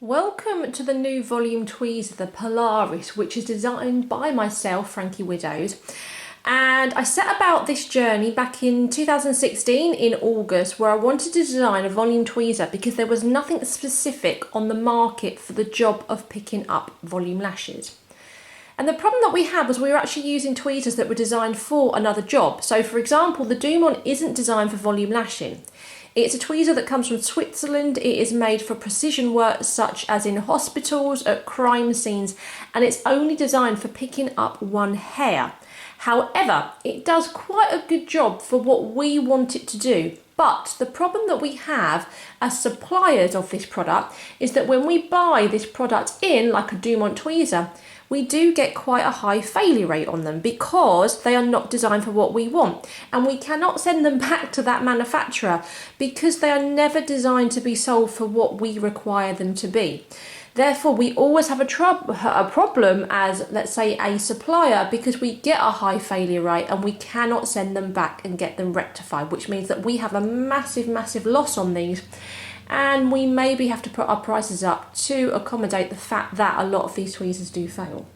Welcome to the new volume tweezer, the Polaris, which is designed by myself, Frankie Widows. And I set about this journey back in 2016 in August, where I wanted to design a volume tweezer because there was nothing specific on the market for the job of picking up volume lashes. And the problem that we had was we were actually using tweezers that were designed for another job. So for example, the Dumont isn't designed for volume lashing. It's a tweezer that comes from Switzerland. It is made for precision work such as in hospitals, at crime scenes, and it's only designed for picking up one hair. However, it does quite a good job for what we want it to do. But the problem that we have as suppliers of this product is that when we buy this product in, like a Dumont tweezer, we do get quite a high failure rate on them because they are not designed for what we want. And we cannot send them back to that manufacturer because they are never designed to be sold for what we require them to be. Therefore, we always have a problem as, let's say, a supplier because we get a high failure rate and we cannot send them back and get them rectified, which means that we have a massive loss on these. And we maybe have to put our prices up to accommodate the fact that a lot of these tweezers do fail.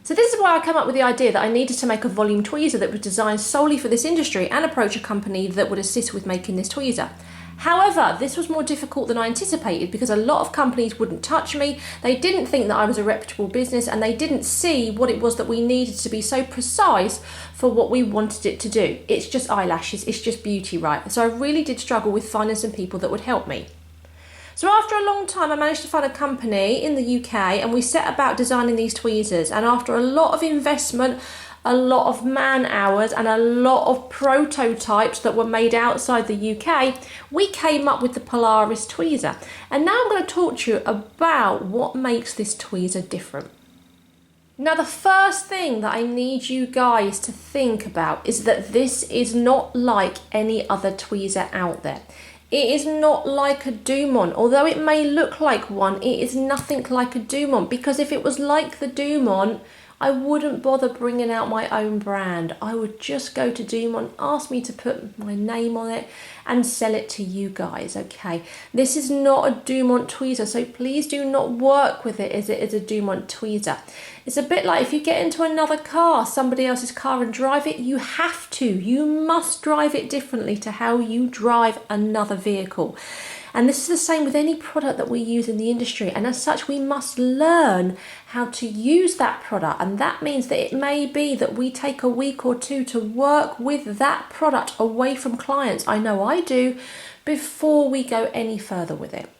So this is why I came up with the idea that I needed to make a volume tweezer that was designed solely for this industry and approach a company that would assist with making this tweezer. However, this was more difficult than I anticipated because a lot of companies wouldn't touch me. They didn't think that I was a reputable business and they didn't see what it was that we needed to be so precise for what we wanted it to do. It's just eyelashes, it's just beauty, right? So I really did struggle with finding some people that would help me. So after a long time, I managed to find a company in the UK and we set about designing these tweezers. And after a lot of investment, a lot of man hours and a lot of prototypes that were made outside the UK, we came up with the Polaris tweezer. And now I'm going to talk to you about what makes this tweezer different. Now, the first thing that I need you guys to think about is that this is not like any other tweezer out there. It is not like a Dumont. Although it may look like one, it is nothing like a Dumont, because if it was like the Dumont, I wouldn't bother bringing out my own brand. I would just go to Dumont, ask me to put my name on it and sell it to you guys, okay? This is not a Dumont tweezer, so please do not work with it as it is a Dumont tweezer. It's a bit like if you get into another car, somebody else's car, and drive it, you have to. You must drive it differently to how you drive another vehicle. And this is the same with any product that we use in the industry. And as such, we must learn how to use that product. And that means that it may be that we take a week or two to work with that product away from clients. I know I do, before we go any further with it.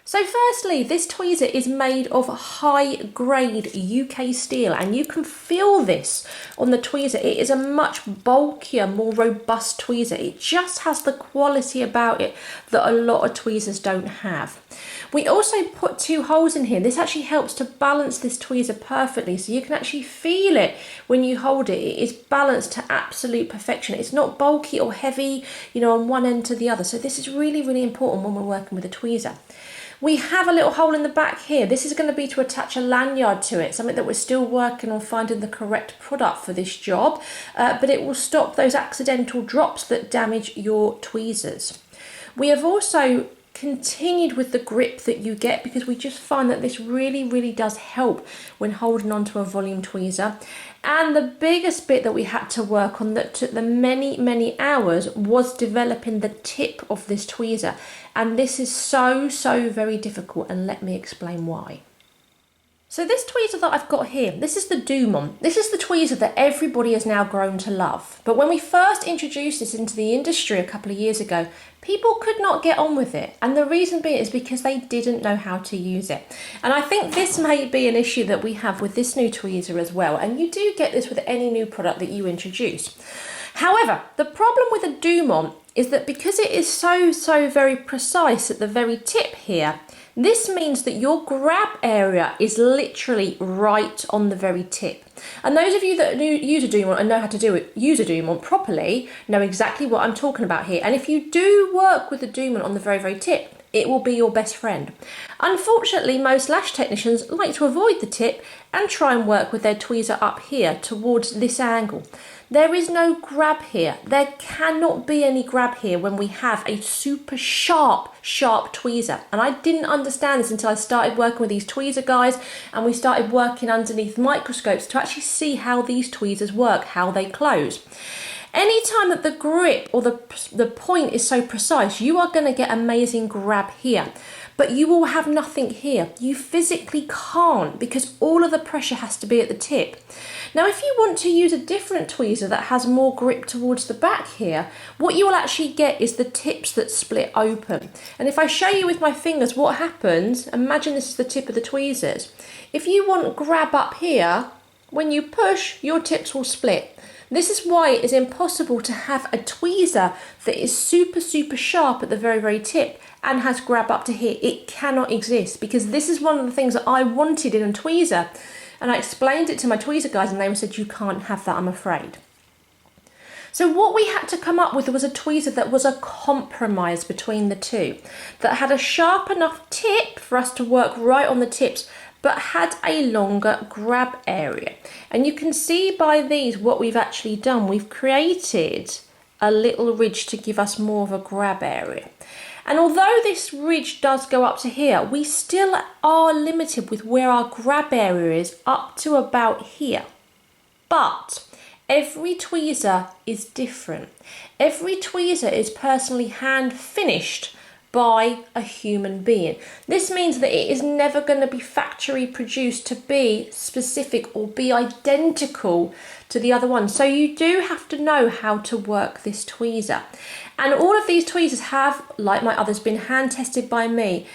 So firstly, this tweezer is made of high-grade UK steel, and you can feel this on the tweezer. It is a much bulkier, more robust tweezer. It just has the quality about it that a lot of tweezers don't have. We also put two holes in here. This actually helps to balance this tweezer perfectly, so you can actually feel it when you hold it. It is balanced to absolute perfection. It's not bulky or heavy, on one end to the other. So this is really important when we're working with a tweezer. We have a little hole in the back here. This is going to be to attach a lanyard to it, something that we're still working on finding the correct product for this job, but it will stop those accidental drops that damage your tweezers. We have also continued with the grip that you get because we just find that this really does help when holding onto a volume tweezer. And the biggest bit that we had to work on that took the many hours was developing the tip of this tweezer. And this is so very difficult, and let me explain why. So this tweezer that I've got here, this is the Dumont. This is the tweezer that everybody has now grown to love. But when we first introduced this into the industry a couple of years ago, people could not get on with it. And the reason being is because they didn't know how to use it. And I think this may be an issue that we have with this new tweezer as well. And you do get this with any new product that you introduce. However, the problem with a Dumont is that because it is so very precise at the very tip here, this means that your grab area is literally right on the very tip. And those of you that use a Dumont and know how to use a Dumont properly know exactly what I'm talking about here. And if you do work with a Dumont on the very tip, It will be your best friend. Unfortunately, most lash technicians like to avoid the tip and try and work with their tweezer up here towards this angle. There is no grab here. There cannot be any grab here when we have a super sharp tweezer. And I didn't understand this until I started working with these tweezer guys and we started working underneath microscopes to actually see how these tweezers work, how they close. Anytime that the grip or the point is so precise, you are going to get amazing grab here. But you will have nothing here. You physically can't, because all of the pressure has to be at the tip. Now, if you want to use a different tweezer that has more grip towards the back here, what you will actually get is the tips that split open. And if I show you with my fingers what happens, imagine this is the tip of the tweezers. If you want grab up here, when you push, your tips will split. This is why it is impossible to have a tweezer that is super sharp at the very tip and has grab up to here. It cannot exist, because this is one of the things that I wanted in a tweezer, and I explained it to my tweezer guys and they said, you can't have that, I'm afraid. So what we had to come up with was a tweezer that was a compromise between the two, that had a sharp enough tip for us to work right on the tips, but had a longer grab area. And you can see by these what we've actually done. We've created a little ridge to give us more of a grab area. And although this ridge does go up to here, we still are limited with where our grab area is, up to about here. But every tweezer is different. Every tweezer is personally hand finished by a human being. This means that it is never going to be factory produced to be specific or be identical to the other one. So you do have to know how to work this tweezer. And all of these tweezers have, like my others, been hand tested by me.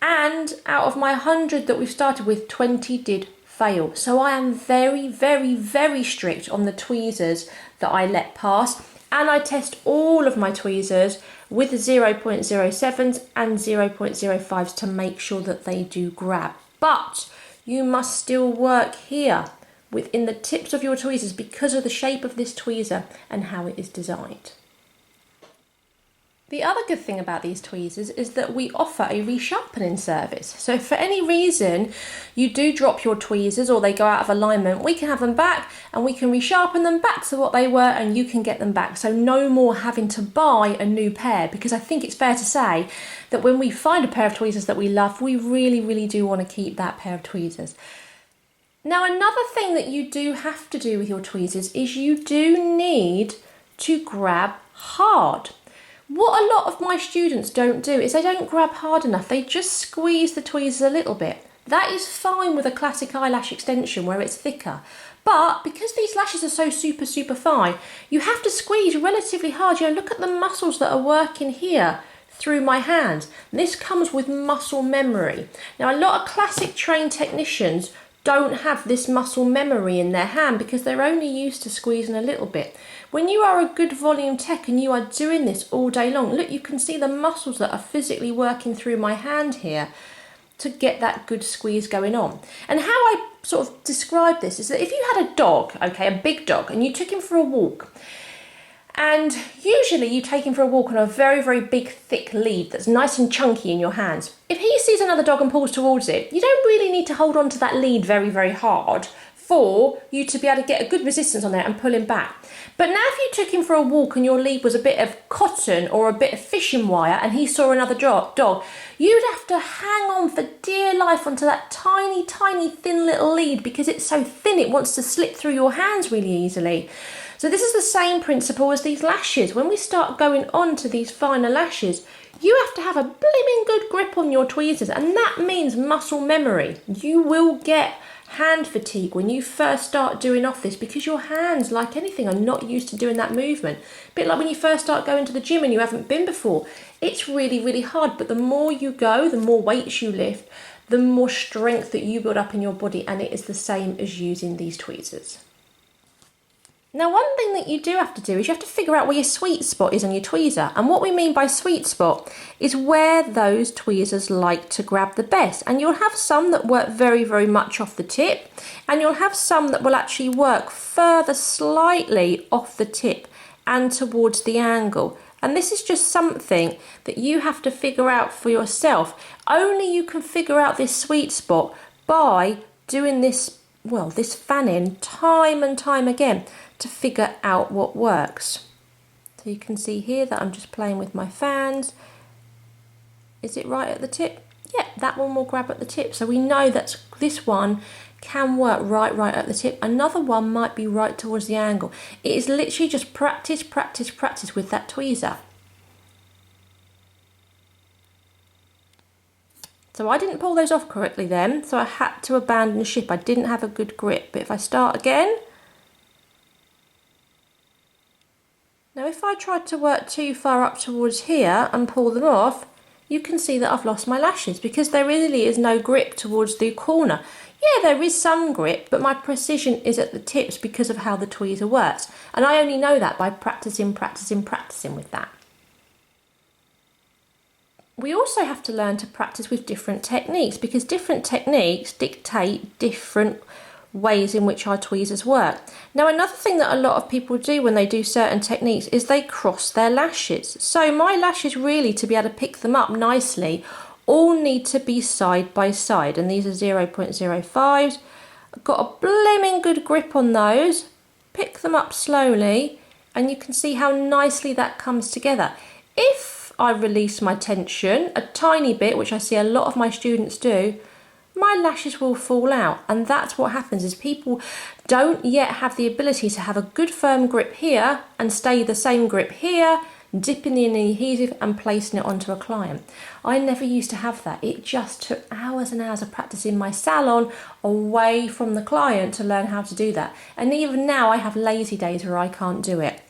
And out of my 100 that we've started with, 20 did fail. So I am very strict on the tweezers that I let pass. And I test all of my tweezers with 0.07s and 0.05s to make sure that they do grab. But you must still work here within the tips of your tweezers because of the shape of this tweezer and how it is designed. The other good thing about these tweezers is that we offer a resharpening service. So if for any reason you do drop your tweezers or they go out of alignment, we can have them back and we can resharpen them back to what they were and you can get them back. So no more having to buy a new pair, because I think it's fair to say that when we find a pair of tweezers that we love, we really do want to keep that pair of tweezers. Now, another thing that you do have to do with your tweezers is you do need to grab hard. What a lot of my students don't do is they don't grab hard enough. They just squeeze the tweezers a little bit. That is fine with a classic eyelash extension where it's thicker. But because these lashes are so super fine, you have to squeeze relatively hard. You know, look at the muscles that are working here through my hands. This comes with muscle memory. Now, a lot of classic trained technicians don't have this muscle memory in their hand because they're only used to squeezing a little bit. When you are a good volume tech and you are doing this all day long, look, you can see the muscles that are physically working through my hand here to get that good squeeze going on. And how I sort of describe this is that if you had a dog, okay, a big dog, and you took him for a walk, and usually you take him for a walk on a very big thick lead that's nice and chunky in your hands. If he sees another dog and pulls towards it, you don't really need to hold on to that lead very hard for you to be able to get a good resistance on there and pull him back. But now if you took him for a walk and your lead was a bit of cotton or a bit of fishing wire and he saw another dog, you'd have to hang on for dear life onto that tiny thin little lead because it's so thin it wants to slip through your hands really easily. So this is the same principle as these lashes. When we start going on to these finer lashes, you have to have a blimmin' good grip on your tweezers, and that means muscle memory. You will get hand fatigue when you first start doing off this because your hands, like anything, are not used to doing that movement. A bit like when you first start going to the gym and you haven't been before. It's really hard, but the more you go, the more weights you lift, the more strength that you build up in your body, and it is the same as using these tweezers. Now, one thing that you do have to do is you have to figure out where your sweet spot is on your tweezer. And what we mean by sweet spot is where those tweezers like to grab the best. And you'll have some that work very much off the tip, and you'll have some that will actually work further slightly off the tip and towards the angle. And this is just something that you have to figure out for yourself. Only you can figure out this sweet spot by doing this, well, this fanning time and time again to figure out what works. So you can see here that I'm just playing with my fans. Is it right at the tip? Yeah, that one will grab at the tip. So we know that this one can work right at the tip. Another one might be right towards the angle. It is literally just practice with that tweezer. So I didn't pull those off correctly then, so I had to abandon the ship. I didn't have a good grip. But if I start again, now if I tried to work too far up towards here and pull them off, you can see that I've lost my lashes because there really is no grip towards the corner. Yeah, there is some grip, but my precision is at the tips because of how the tweezer works. And I only know that by practicing with that. We also have to learn to practice with different techniques because different techniques dictate different ways in which our tweezers work. Now, another thing that a lot of people do when they do certain techniques is they cross their lashes. So my lashes, really, to be able to pick them up nicely, all need to be side by side, and these are 0.05s. I've got a blimmin' good grip on those. Pick them up slowly and you can see how nicely that comes together. If I release my tension a tiny bit, which I see a lot of my students do, my lashes will fall out, and that's what happens is people don't yet have the ability to have a good firm grip here and stay the same grip here, dipping in the adhesive and placing it onto a client. I never used to have that. It just took hours and hours of practice in my salon away from the client to learn how to do that. And even now I have lazy days where I can't do it.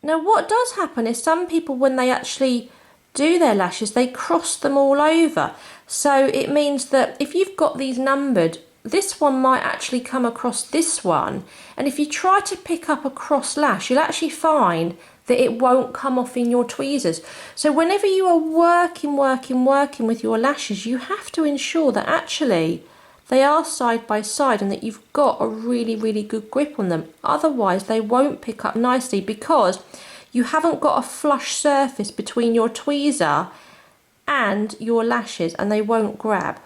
Now what does happen is some people, when they actually do their lashes, they cross them all over. So it means that if you've got these numbered, this one might actually come across this one, and if you try to pick up a cross lash, you'll actually find that it won't come off in your tweezers. So whenever you are working with your lashes, you have to ensure that actually they are side by side and that you've got a really good grip on them. Otherwise they won't pick up nicely because you haven't got a flush surface between your tweezer and your lashes, and they won't grab.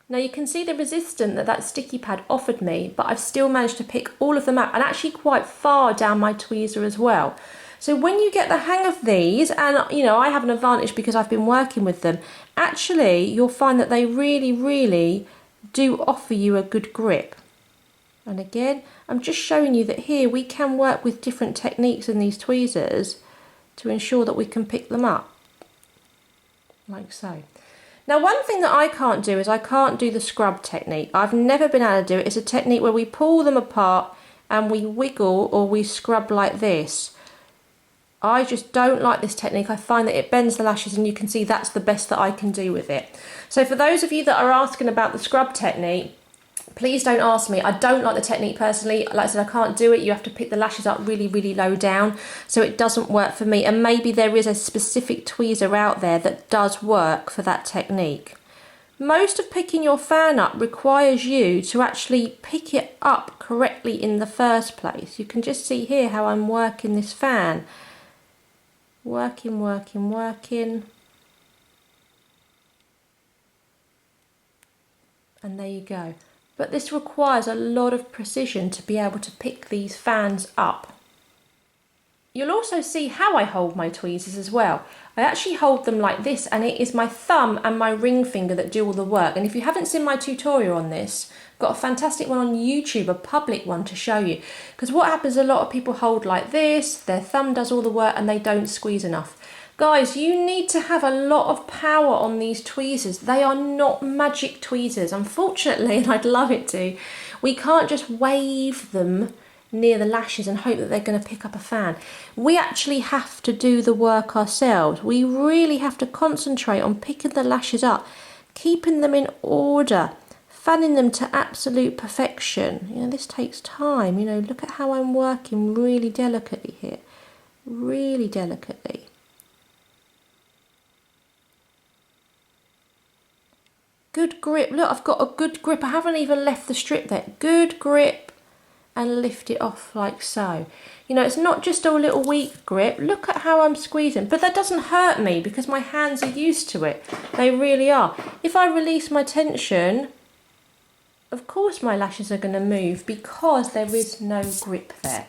Now you can see the resistance that sticky pad offered me, but I've still managed to pick all of them up, and actually quite far down my tweezer as well. So when you get the hang of these, and you know I have an advantage because I've been working with them, actually you'll find that they really do offer you a good grip. And again, I'm just showing you that here we can work with different techniques in these tweezers to ensure that we can pick them up, like so. Now one thing that I can't do is I can't do the scrub technique. I've never been able to do it. It's a technique where we pull them apart and we wiggle or we scrub like this. I just don't like this technique. I find that it bends the lashes, and you can see that's the best that I can do with it. So for those of you that are asking about the scrub technique, please don't ask me. I don't like the technique personally. Like I said, I can't do it. You have to pick the lashes up really low down, so it doesn't work for me. And maybe there is a specific tweezer out there that does work for that technique. Most of picking your fan up requires you to actually pick it up correctly in the first place. You can just see here how I'm working this fan. Working. And there you go. But this requires a lot of precision to be able to pick these fans up. You'll also see how I hold my tweezers as well. I actually hold them like this, and it is my thumb and my ring finger that do all the work. And if you haven't seen my tutorial on this, I've got a fantastic one on YouTube, a public one to show you. Because what happens, a lot of people hold like this, their thumb does all the work and they don't squeeze enough. Guys, you need to have a lot of power on these tweezers. They are not magic tweezers, unfortunately, and I'd love it to. We can't just wave them near the lashes and hope that they're going to pick up a fan. We actually have to do the work ourselves. We really have to concentrate on picking the lashes up, keeping them in order, fanning them to absolute perfection. You know, this takes time. You know, look at how I'm working really delicately here. Really delicately. Good grip. Look, I've got a good grip. I haven't even left the strip there. Good grip. and lift it off like so. You know, it's not just a little weak grip. Look at how I'm squeezing, but that doesn't hurt me because my hands are used to it. They really are. If I release my tension, of course my lashes are going to move because there is no grip there.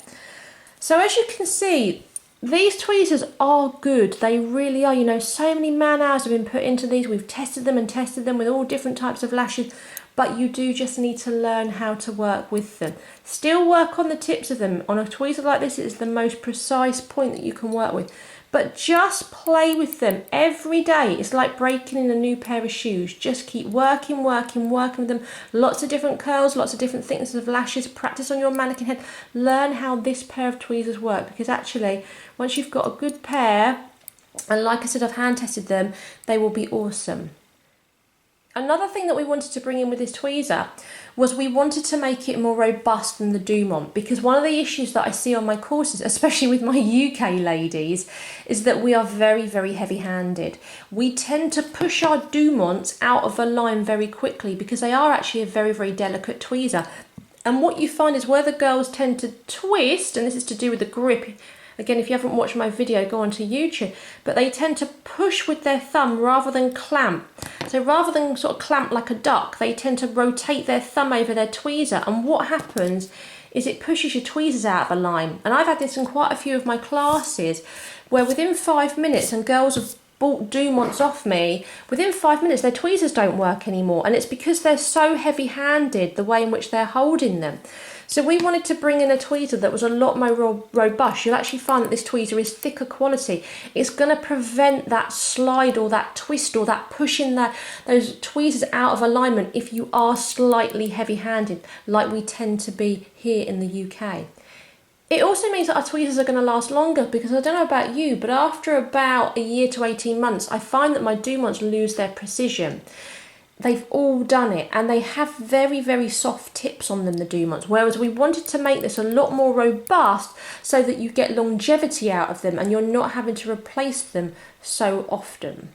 So as you can see, these tweezers are good. They really are. You know, so many man hours have been put into these. We've tested them and tested them with all different types of lashes, but you do just need to learn how to work with them. Still work on the tips of them. On a tweezer like this, it is the most precise point that you can work with. But just play with them every day. It's like breaking in a new pair of shoes. Just keep working with them. Lots of different curls, lots of different thicknesses of lashes. Practice on your mannequin head. Learn how this pair of tweezers work, because actually, once you've got a good pair, and like I said, I've hand tested them, they will be awesome. Another thing that we wanted to bring in with this tweezer was we wanted to make it more robust than the Dumont, because one of the issues that I see on my courses, especially with my UK ladies, is that we are very, very heavy-handed. We tend to push our Dumonts out of a line very quickly because they are actually a very, very delicate tweezer. And what you find is where the girls tend to twist, and this is to do with the grip. Again, if you haven't watched my video, go onto YouTube. But they tend to push with their thumb rather than clamp. So rather than sort of clamp like a duck, they tend to rotate their thumb over their tweezer. And what happens is it pushes your tweezers out of a line. And I've had this in quite a few of my classes, where within 5 minutes, and girls have bought Dumonts off me, within 5 minutes their tweezers don't work anymore. And it's because they're so heavy-handed, the way in which they're holding them. So we wanted to bring in a tweezer that was a lot more robust. You'll actually find that this tweezer is thicker quality. It's going to prevent that slide or that twist or that pushing those tweezers out of alignment if you are slightly heavy-handed, like we tend to be here in the UK. It also means that our tweezers are going to last longer, because I don't know about you, but after about a year to 18 months, I find that my Dumonts lose their precision. They've all done it, and they have very, very soft tips on them, the Dumonts, whereas we wanted to make this a lot more robust so that you get longevity out of them and you're not having to replace them so often.